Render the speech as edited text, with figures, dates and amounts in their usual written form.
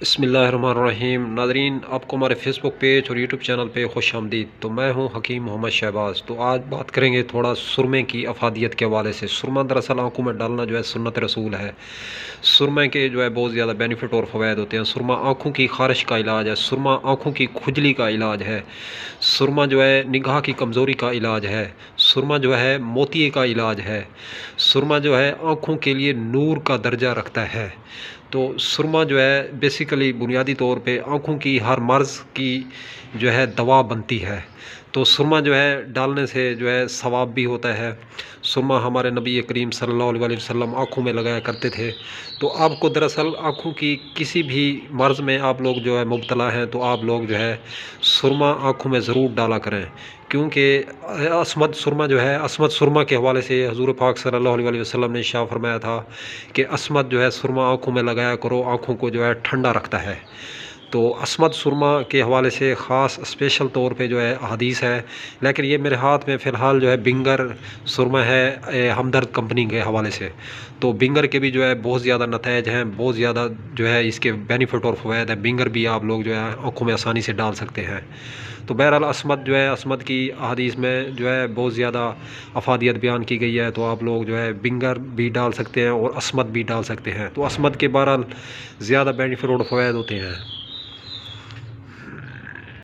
बिस्मिल्लाहिर्रहमानिर्रहीम। नाज़रीन, आपको हमारे फ़ेसबुक पेज और यूट्यूब चैनल पे खुश आमदीद। तो मैं हूँ हकीम मोहम्मद शहबाज़। तो आज बात करेंगे थोड़ा सुरमे की अफादियत के हवाले से। सुरमा दरअसल आँखों में डालना जो है सुन्नत रसूल है। सुरमे के जो है बहुत ज़्यादा बेनिफिट और फ़वाइद होते हैं। सुरमा आँखों की ख़ारिश का इलाज है। सुरमा आँखों की खुजली का इलाज है। सुरमा जो है निगाह की कमज़ोरी का इलाज है। सुरमा जो है मोतिये का इलाज है। सुरमा जो है आँखों के लिए नूर का दर्जा रखता है। तो सुरमा जो है बेसिकली बुनियादी तौर पे आँखों की हर मर्ज़ की जो है दवा बनती है। तो सुरमा जो है डालने से जो है सवाब भी होता है। सुरमा हमारे नबी करीम सल्लल्लाहु अलैहि वसल्लम आँखों में लगाया करते थे। तो आपको दरअसल आँखों की किसी भी मर्ज़ में आप लोग जो है मुब्तला हैं, तो आप लोग जो है सुरमा आँखों में ज़रूर डाला करें। क्योंकि अस्मद सुरमा जो है, अस्मद सुरमा के हवाले से हज़ूर पाक सल्लल्लाहु अलैहि वसल्लम ने इरशाद फरमाया था कि अस्मद जो है सुरमा आँखों में लगाया करो, आँखों को जो है ठंडा रखता है। तो अस्मद सुरमा के हवाले से ख़ास स्पेशल तौर पे जो है हदीस है। लेकिन ये मेरे हाथ में फ़िलहाल जो है बिंगर सुरमा है, हमदर्द कंपनी के हवाले से। तो बिंगर के भी जो है बहुत ज़्यादा नताइज हैं, बहुत ज़्यादा जो है इसके बेनिफिट और फ़वाइद हैं। बिंगर भी आप लोग जो है आँखों में आसानी से डाल सकते हैं। तो बहरहाल अस्मद जो है, अस्मद की हदीस में जो है बहुत ज़्यादा अफादियत बयान की गई है। तो आप लोग जो है बिंगर भी डाल सकते हैं और अस्मद भी डाल सकते हैं। तो अस्मद के बहरहाल ज़्यादा बेनिफिट और फ़वाइद होते हैं।